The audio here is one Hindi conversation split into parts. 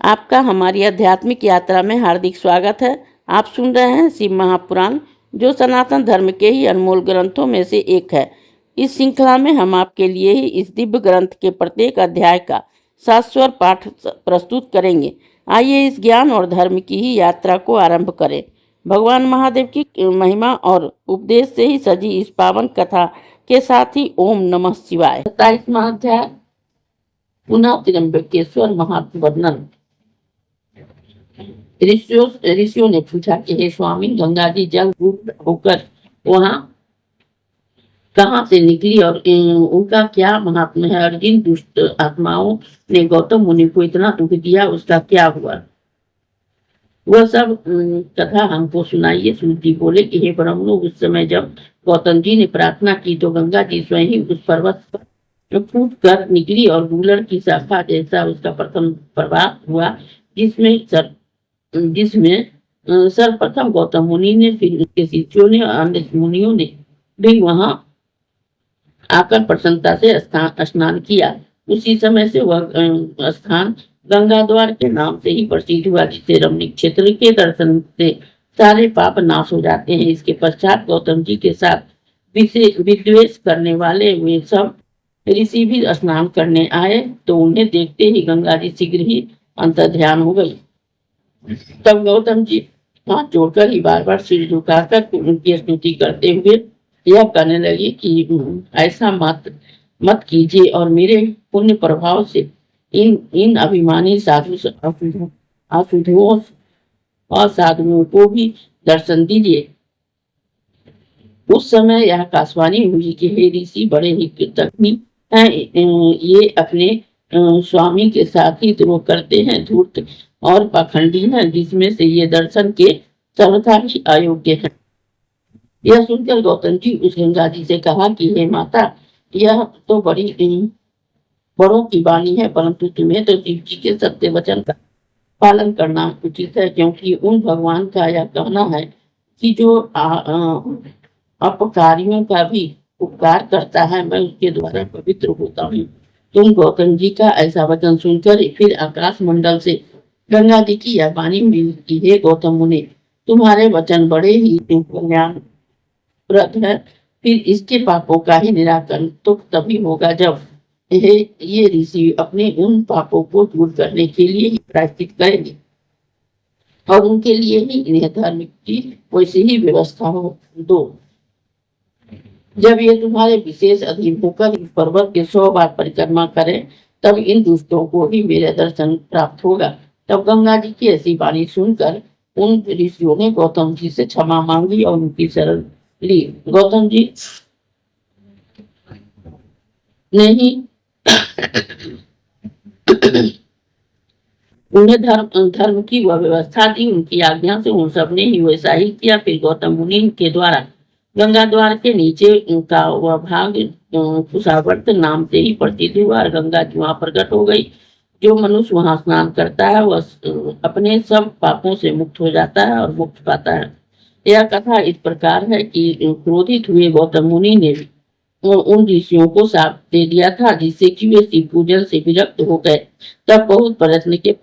आपका हमारी आध्यात्मिक यात्रा में हार्दिक स्वागत है। आप सुन रहे हैं शिव महापुराण, जो सनातन धर्म के ही अनमोल ग्रंथों में से एक है। इस श्रृंखला में हम आपके लिए ही इस दिव्य ग्रंथ के प्रत्येक अध्याय का शाश्वत पाठ प्रस्तुत करेंगे। आइए इस ज्ञान और धर्म की ही यात्रा को आरंभ करें। भगवान महादेव की महिमा और उपदेश से ही सजी इस पावन कथा के साथ ही ओम नमः शिवाय। 27वां अध्याय, पुनः त्र्यंबकेश्वर महात्म वर्णन। ऋषियों ने पूछा कि हे स्वामी, गंगा जी जल रूप होकर वहां कहाँ से निकली और उनका क्या महात्मा है, और जिन दुष्ट आत्माओं ने गौतम मुनि को इतना दुख दिया उसका क्या हुआ, वह सब कथा हमको सुनाइए। सूत जी बोले कि हे ब्रह्मणो, उस समय जब गौतम जी ने प्रार्थना की तो गंगा जी स्वयं ही उस पर्वत पर फूट कर निकली और गूलर की शाखा जैसा उसका प्रथम प्रवाह हुआ, जिसमें सर्वप्रथम गौतम मुनि ने, फिर उसके शिष्यों ने, अन्य मुनियों ने भी वहां आकर प्रसन्नता से स्नान किया। उसी समय से वह स्थान गंगा द्वार के नाम से ही प्रसिद्ध हुआ, जिससे रमणीक क्षेत्र के दर्शन से सारे पाप नाश हो जाते हैं। इसके पश्चात गौतम जी के साथ विद्वेष करने वाले वे सब ऋषि भी स्नान करने आए, तो उन्हें देखते ही गंगा जी शीघ्र ही अंतर्ध्यान हो गई। तब गौतम जी हाथ जोड़कर ही बार बार सिर झुकाकर उनकी स्तुति करते हुए यह कहने लगे कि ऐसा मत कीजिए और मेरे पुण्य प्रभाव से इन अभिमानी साधुओं और साधुओं को भी दर्शन दीजिए। उस समय यह आकाशवाणी हुई कि हे ऋषि, बड़े ही कृतज्ञ हैं, ये अपने स्वामी के साथ ही द्रोह करते हैं, धूर्त और पाखंडी हैं, जिसमें से ये दर्शन के सर्वथा ही अयोग्य हैं। यह सुनकर गौतम जी उस गंगा जी से कहा कि हे माता, यह तो बड़ों की वाणी है, परंतु तुम्हें तो शिव जी के सत्य वचन का पालन करना उचित है, क्योंकि उन भगवान का यह कहना है कि जो अपकारियों का भी उपकार करता है, मैं उसके द्वारा पवित्र होता हूँ। तुम गौतम जी का ऐसा वचन सुनकर फिर आकाश मंडल से गंगा जी की यह वाणी हुई कि हे गौतम मुनि, तुम्हारे वचन बड़े ही कल्याणप्रद है। फिर इसके पापों का ही निराकरण तो तभी होगा जब ये ऋषि अपने उन पापों को दूर करने के लिए ही प्रायश्चित करेंगे और उनके लिए ही इन्हें धर्म की वैसी ही व्यवस्था हो दो। जब ये तुम्हारे विशेष अधीन होकर इस पर्वत के 100 बार परिक्रमा करें, तब इन दुष्टों को भी मेरे दर्शन प्राप्त होगा। तब गंगा जी की ऐसी वाणी सुनकर उन ऋषियों ने गौतम जी से क्षमा मांगी और उनकी शरण ली। गौतम जी ने ही उन्हें धर्म की वह व्यवस्था दी। उनकी आज्ञा से उन सब ने ही वैसा ही किया। फिर गौतम मुनि के द्वारा गंगा द्वार के नीचे उनका वह भाग कुशावर्त नाम से ही प्रसिद्ध हुआ और गंगा जी वहां प्रकट हो गई। जो मनुष्य वहां स्नान करता है वह अपने सब पापों से मुक्त हो जाता है और मुक्त पाता है। यह कथा इस प्रकार है कि क्रोधित हुए गौतम मुनि ने उन ऋषियों को शाप दे दिया था, जिससे कि वे शिव पूजन से विरक्त हो गए। तब बहुत प्रयत्न के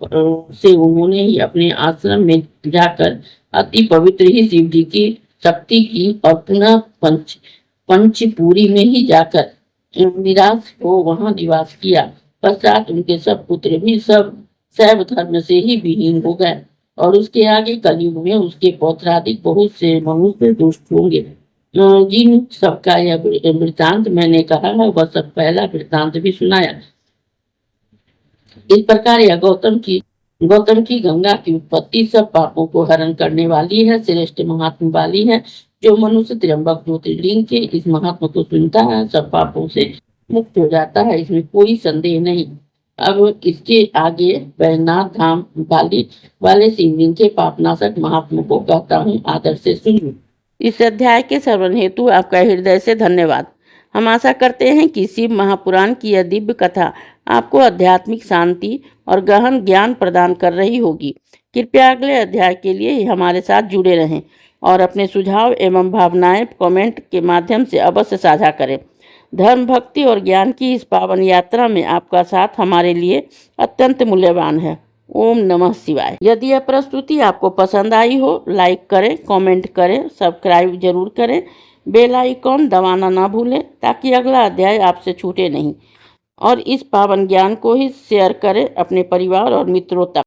से उन्होंने ही अपने आश्रम में जाकर अति पवित्र ही शिव जी की शक्ति की और पुनः पंचपुरी में ही जाकर निराश हो वहां निवास किया। पश्चात उनके सब पुत्र भी सब शैव धर्म से ही विहीन हो गए और उसके आगे कलयुग में उसके पौत्रादिक बहुत से मनुष्य दुष्ट होंगे। जिन सबका यह वृत्तांत मैंने कहा है वह सब पहला वृत्तांत भी सुनाया। इस प्रकार यह गौतम की गंगा की उत्पत्ति सब पापों को हरण करने वाली है, श्रेष्ठ महात्मा वाली है। जो मनुष्य त्र्यंबक ज्योतिर्लिंग के इस महात्मा को सुनता है सब पापों से मुक्त हो जाता है, इसमें कोई संदेह नहीं। अब इसके आगे बैजनाथ धाम वाले शिवलिंग के पापनाशक महात्मा को कहता हूँ, आदर से सुनिए। इस अध्याय के श्रवण हेतु आपका हृदय से धन्यवाद। हम आशा करते हैं कि शिव महापुराण की यह दिव्य कथा आपको आध्यात्मिक शांति और गहन ज्ञान प्रदान कर रही होगी। कृपया अगले अध्याय के लिए हमारे साथ जुड़े रहें और अपने सुझाव एवं भावनाएं कमेंट के माध्यम से अवश्य साझा करें। धर्म, भक्ति और ज्ञान की इस पावन यात्रा में आपका साथ हमारे लिए अत्यंत मूल्यवान है। ओम नमः शिवाय। यदि यह प्रस्तुति आपको पसंद आई हो, लाइक करें, कमेंट करें, सब्सक्राइब जरूर करें, बेल आइकॉन दबाना ना भूलें ताकि अगला अध्याय आपसे छूटे नहीं। और इस पावन ज्ञान को ही शेयर करें अपने परिवार और मित्रों तक।